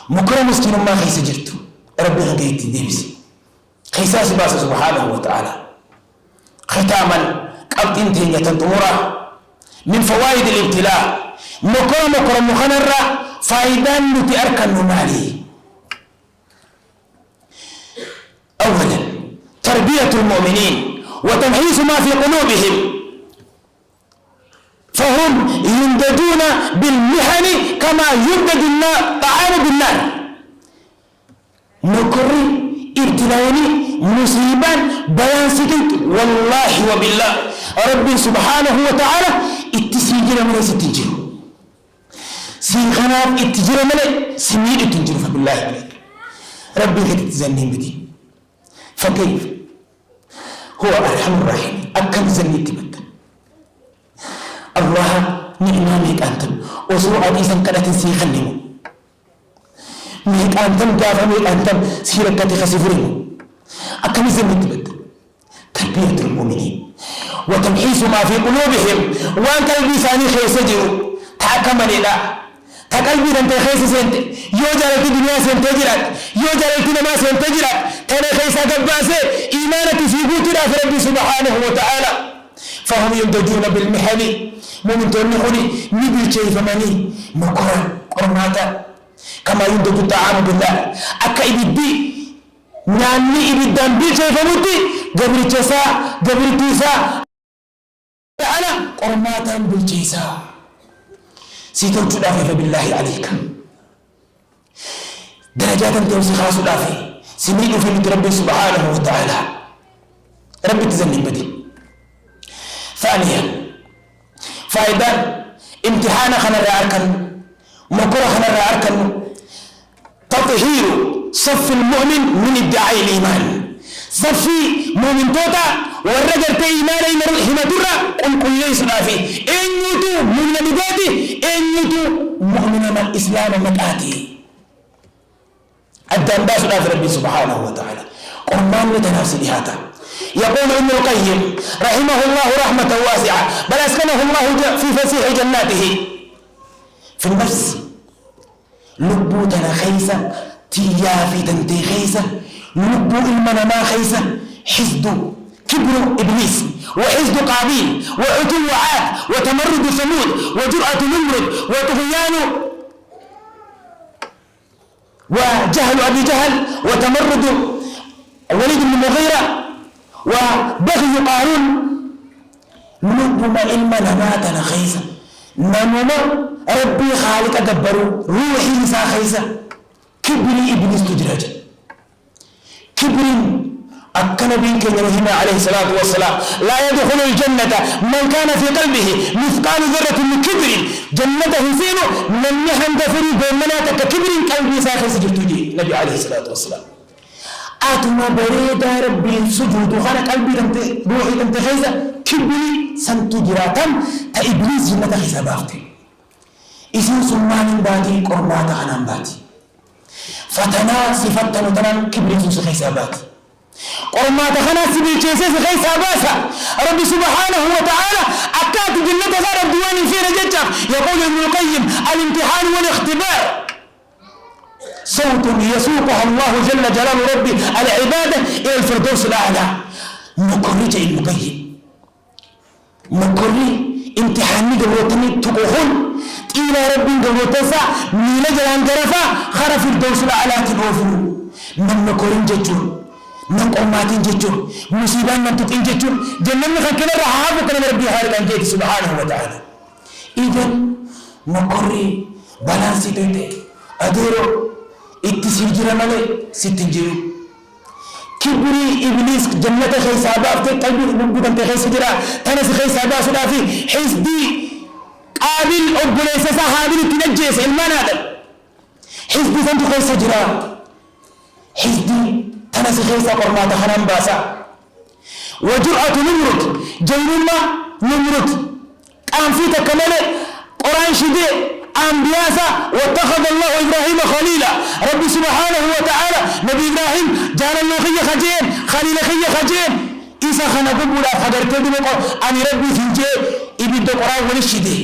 مكرم مسكين ما خيس جرتو ربي هقيت ديبسي خيساس باسي سبحانه وتعالى ختاما قبض انتين يتنطورا من فوائد الابتلاء مكرم مخنرة فايدان نتأركن مالي أولا تربية المؤمنين وتمحيص ما في قلوبهم فهم يمددون بالمحن كما يمدد الطعام بالنار مكرم ابتلاوني مصيبا بيان سكت والله وبالله ربي سبحانه وتعالى اتسيجر من ستنجر سيخناف اتجر من سمير اتنجر فبالله عليك ربي قد تزنين بدي فكيف هو أرحم الراحمين أكد زنين تبدا الله نعمة ميك أنتم وسوء أبيسا كانت سيخنمو ميك أنتم جافا ميك أنتم سيركة خسفرين أكد زنين تبدا تربية المؤمنين وتمحيص ما في قلوبهم وأنت البساني خيسجروا تحكم لله تقلبي أنت خيس سنت يوجد الدنيا سنت جرات يوجد الدنيا سنت جرات كان خيس قباسه إيمانة في بوتنا في ربي سبحانه وتعالى فهم يمتدون بالمحن مؤمن تنخني نبي كيف مني مقرن قرماتا كما يمتد الطعام بالله أكا إبدي ناني إبدان بي كيف مدي قبل جسا قبل تيسا تعالى قرماتا بالجيسا سيتم تدافع بالله عليك درجات توسي خاص دافع سنين في ربي سبحانه وتعالى ربي تزني بدي ثانيا فائدة امتحان خنا رأركن مكره خنا رأركن تطهير صف المؤمن من ادعاء الإيمان صفي مؤمن توتا والرجل تي إيمان هنا درة كل ليس نافي إن يتو مؤمن بداتي إن يتو مؤمن من الإسلام مكاتي الدم باس ربي سبحانه وتعالى قرمان لتنافس لهذا يقول ابن القيم رحمه الله رحمة واسعة بل أسكنه الله في فسيح جناته في النفس لبوتنا خيسة تيافي تنتي خيسة لبو المنا ما خيسة حسد كبر إبليس وحسد قابيل وعتو عاد وتمرد ثمود وجرأة نمرد وطغيان وجهل أبي جهل وتمرد وليد بن المغيرة وبغي قارون نبما علما نماتنا خيسا نمما ربي خالق دبروا روحي نسا خيسا كبري إبليس تدرج كبر أكن بينك نبينا عليه الصلاة والسلام لا يدخل الجنة من كان في قلبه مثقال ذرة من كبر جنته فينه من نحن دفري بمناتك كبر قلبي ساخيس جرتوجي نبي عليه الصلاة والسلام أتما بريدا ربي سجود خلق قلبي روحي تنت خيزة كبري سنت جراتم تإبليس جنة خيزة باختي إسم سمان باتي قرمات خنان باتي فتنا صفتنا تنان كبري سنس خيزة باتي قرمات خنان سبيل جيسيس خيزة باسا ربي سبحانه وتعالى أكاد جنة غير الدوان في رجتك يقول ابن القيم الامتحان والاختبار صوت يسوقها الله جل جلاله ربي العبادة إلى الفردوس الأعلى مكري جاي المقيم مكري امتحاني قبوتني تقوهن إلى ربي قبوتسا ميلا جلان جرفا خرف الفردوس الأعلى تقوفن من مكرين ججون من قوماتين ججون مصيبان من تقين ججون جنن خلقنا رحابو كنا ربي حارب أنجيت سبحانه وتعالى إذن مكري بلانسي تيتي أديرو اتسجر مالي ستنجر كبري إبليس جنة خيسا بافتي قلبي نبوتن تخيس جرا تنس خيسا باسودا في حزدي قابل أبوليس صحابي تنجيس المان هذا حزدي سنتو خيس جرا حزدي تنس خيسا قرمات خنان باسا وجرأة نمرد جينما نمرد قام في تكمل قرآن شدي أنبياسا واتخذ الله إبراهيم خليلا ربي سبحانه وتعالى نبي إبراهيم جعل الله خي خجين خليل خي خجين إيسا خنا قبولا فقرت دبقى أن ربي سنجي إبن القرآن ولشدي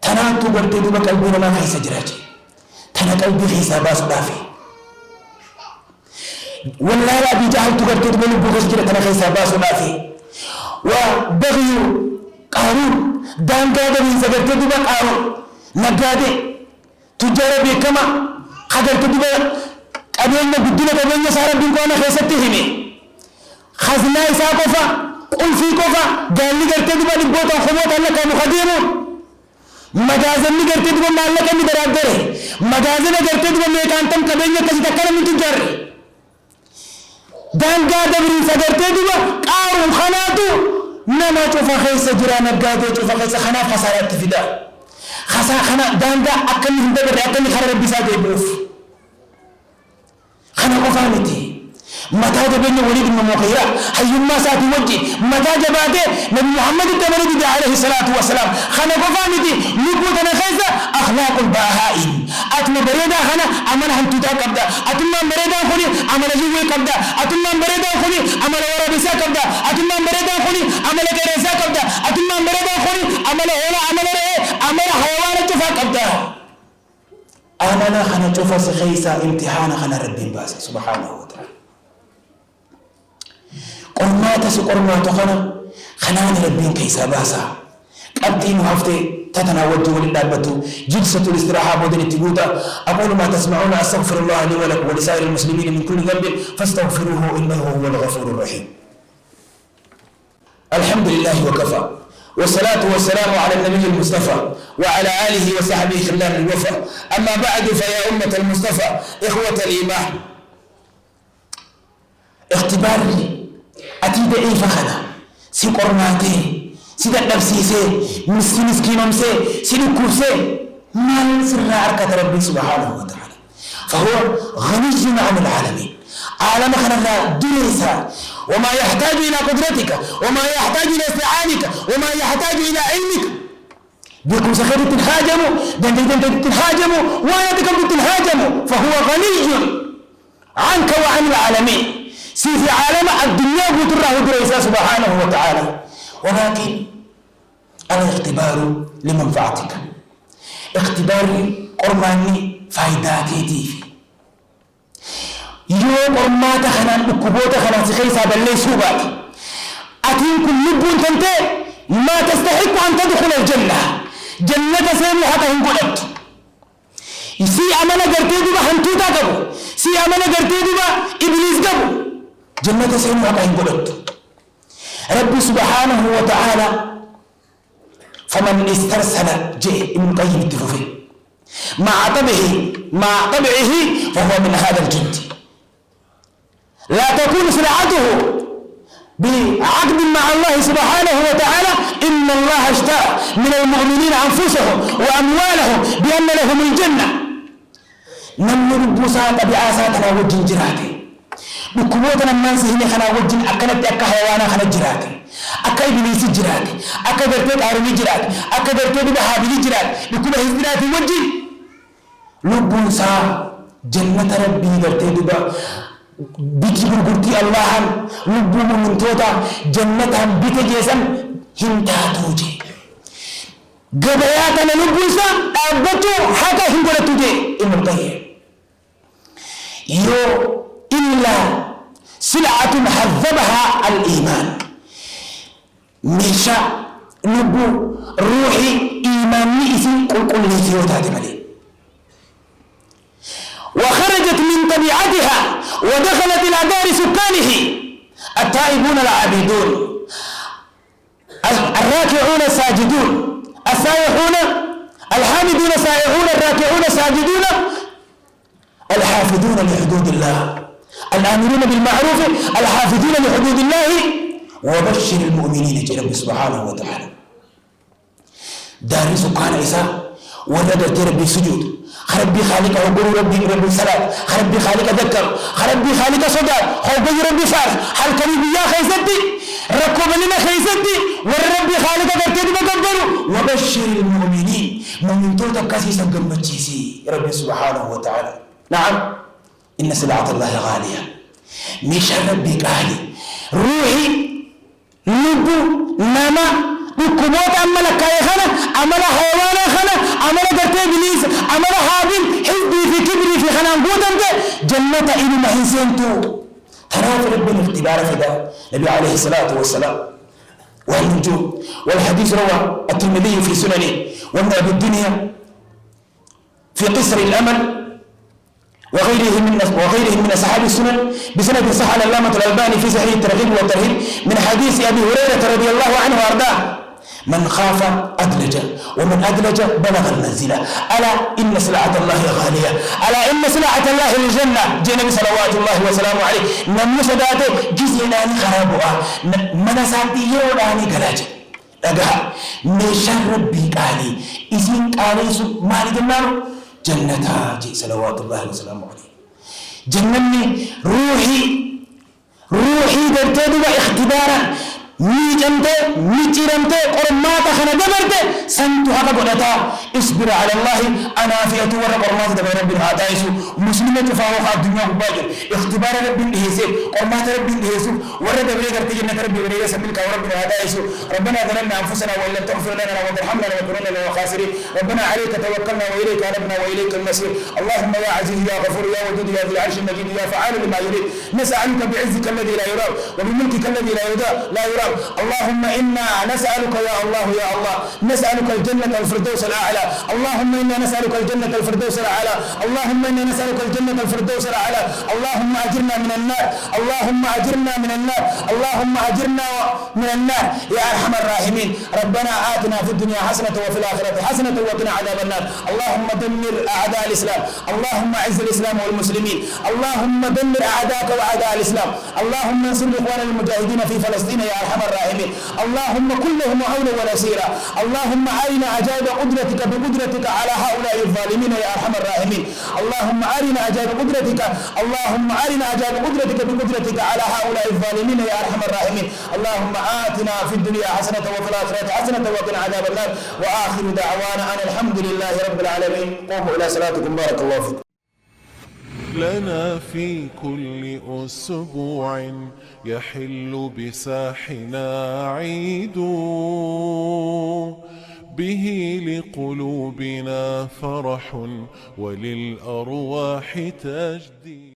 تناتو قرت دبقى قلبنا ما خيس جراجي تنا قلبي خيسا باس دافي والله لا بجهل تقرت دبقى لبقى جرا تنا خيسا باس دافي وبغي قارون دان قادر من سقرت دبقى قارون نجادي تجارة بكما خدرت دبا قبلنا بدنا قبلنا سارة بنكونا خيستهني خزنا إساقفا قل في كوفا قال لي قرت دبا دبوتا خموت الله كانوا خديمون مجازن لي قرت دبا ما الله كانوا برادره مجازن قرت دبا ميكانتم قبلنا كذي تكلم من تجارة دان قادر من سقرت دبا قارون خناتو نما شوفا خيس جرا نجادي شوفا خيس خنا خسارات فدا خسا خنا داندا أكل هندبر أكل خرر بيساعد يبوف خنا قفانتي متى جبنا وليد بن المغيرة حيما سات وجه متى جباته نبي محمد التمرد عليه الصلاة والسلام خنا قفانتي نبوتنا خيسة أخلاق البهائم أتم بريدا خنا أمر هم تدا كبدا أتم بريدا خلي أمر جوي كبدا أتم بريدا خلي أمر ورا بيسا كبدا أتم بريدا خلي أمر كريسا كبدا أتم بريدا خلي أمر هلا أمر حيوان تفا كبدا شوف خيسا امتحان خنا ربي باس سبحانه وتعالى قرمات سقرمات خنا ربي كيسا باسا قبتين هفتي تتناوج ولدابته جلسة الاستراحة بدل التجودا أقول ما تسمعون أستغفر الله لي ولكم ولسائر المسلمين من كل ذنب فاستغفروه إنه هو الغفور الرحيم. الحمد لله وكفى والصلاة والسلام على النبي المصطفى وعلى آله وصحبه خلال الوفا. أما بعد فيا أمة المصطفى إخوة الإيمان اختبار أتيد إيه فخنا سيقرناتي سيدا نفسيسي مسكينمسي سيدا كوسي مال سر عركة ربي سبحانه وتعالى فهو غني عن العالمين عالم خلنا دنيسا وما يحتاج إلى قدرتك وما يحتاج إلى استعانك وما يحتاج إلى علمك بكم سخير تنهاجموا دندن تنهاجموا وانا بكم تنهاجموا فهو غني عنك وعن العالمين في عالم الدنيا بتره دريسا سبحانه وتعالى ولكن الاختبار لمنفعتك اختبار قرماني فايداتي فيه يوم أمات خنان بكبوت خنان سخيسا بلي سوبات أتين كل لبون تنتي ما تستحق أن تدخل الجنة جنة سيمو حتى هنقلت سي أمانا قرتي دوبا هنتوتا قبو سي أمانا قرتي دوبا إبليس قبو جنة سيمو حتى هنقلت ربي سبحانه وتعالى فمن استرسل جه ابن القيم التفوفي مع طبعه فهو من هذا الجند لا تكون سلعته بعقد مع الله سبحانه وتعالى إن الله اشترى من المؤمنين أنفسهم وأموالهم بأن لهم الجنة نمن ربوسات بآساتنا وجن جراتي بكبوتنا الناس هنا خنا وجن أكلت أكا حيوانا خنا جراتي أكا إبليس جراتي أكا درتيت عرمي جراتي أكا درتيت بحابلي جراتي بكبه هزراتي وجن لبوسا جنة ربي درتيت بيجي برغوتي الله لبو من توتا جنة بيت جيسن هنتاتوجي غبياتنا لبوسا أبتو حتى هنقلتوجي ابن القيم يو إلا سلعة حذبها الإيمان مشا لبو روحي إيماني اسم كل ليثيوتات ملي وخرجت من طبيعتها ودخلت إلى دار سكانه التائبون العابدون الراكعون الساجدون السائحون الحامدون السائحون الراكعون الساجدون الحافظون لحدود الله الآمرون بالمعروف الحافظون لحدود الله وبشر المؤمنين جل سبحانه وتعالى دار سكان إساء ولدت ربي سجود خربي خالق وقول ربي صلاة خربي خالق ذكر خربي خالق صدق خوبي ربي فارس حال كريم يا خيستي ركوب لنا خيستي والربي خالق ذكر بقبر وبشر المؤمنين من توتا كاسيسا قمتشيسي ربي سبحانه وتعالى نعم إن سلعة الله غالية مش ربي قالي روحي لبو نما بكبوت عمل كايخنا عمل حيوانا خنا عمل قرتي بليس عمل حابل حزبي في كبري في خنان قوتم جنة إلي محيسينتو ترى ربنا اختبار فدا النبي عليه الصلاة والسلام والنجوم والحديث روى الترمذي في سننه وابن أبي الدنيا في قصر الأمل وغيرهم من أصحاب السنن بسند صح العلامة الألباني في صحيح الترغيب والترهيب من حديث أبي هريرة رضي الله عنه وأرضاه من خاف أدلج ومن أدلج بلغ المنزلة ألا إن سلعة الله غالية ألا إن سلعة الله الجنة جنبي صلوات الله وسلامه عليه نمسداته جزيناني خرابها منساتي يولاني قلاج أقها مشان ربي قالي إذن قالي مالي جنان جنتها جي صلوات الله وسلامه عليه جنني روحي درتدوا اختبارا ميجمته ميجرمته قرمات خنا دبرته سنت هذا قلتا اصبر على الله انا فيت ور قرمات دبر رب العالمين مسلمه فاوق الدنيا باجر اختبار رب هيسه قرمات رب هيسه ور دبر غرت جنة رب وريا سبيلك ورب العالمين ربنا ظلمنا انفسنا وان لم تغفر لنا وترحمنا لنكونن من الخاسرين ربنا عليك توكلنا واليك انبنا واليك المصير اللهم يا عزيز يا غفور يا ودود يا ذي العرش المجيد يا فعال لما يريد نسألك بعزك الذي لا يرام وبملكك الذي لا يرام اللهم إنا نسألك يا الله نسألك الجنة الفردوس الأعلى اللهم إنا نسألك الجنة الفردوس الأعلى اللهم إنا نسألك الجنة الفردوس الأعلى اللهم أجرنا من النار اللهم أجرنا من النار اللهم أجرنا من النار يا أرحم الراحمين ربنا آتنا في الدنيا حسنة وفي الآخرة حسنة وقنا عذاب النار اللهم دمر أعداء الإسلام اللهم أعز الإسلام والمسلمين اللهم دمر أعداءك وأعداء الإسلام اللهم انصر إخوان المجاهدين في فلسطين يا أرحم الراحمين اللهم كن لهم عونا ونصيرا اللهم أرنا عجائب قدرتك بقدرتك على هؤلاء الظالمين يا أرحم الراحمين اللهم أرنا عجائب قدرتك اللهم أرنا عجائب قدرتك بقدرتك على هؤلاء الظالمين يا أرحم الراحمين اللهم آتنا في الدنيا حسنة وفي الآخرة حسنة وقنا عذاب النار وآخر دعوانا أن الحمد لله رب العالمين قوموا إلى صلاتكم بارك الله فيكم لنا في كل أسبوع يحل بساحنا عيد به لقلوبنا فرح وللأرواح تجديد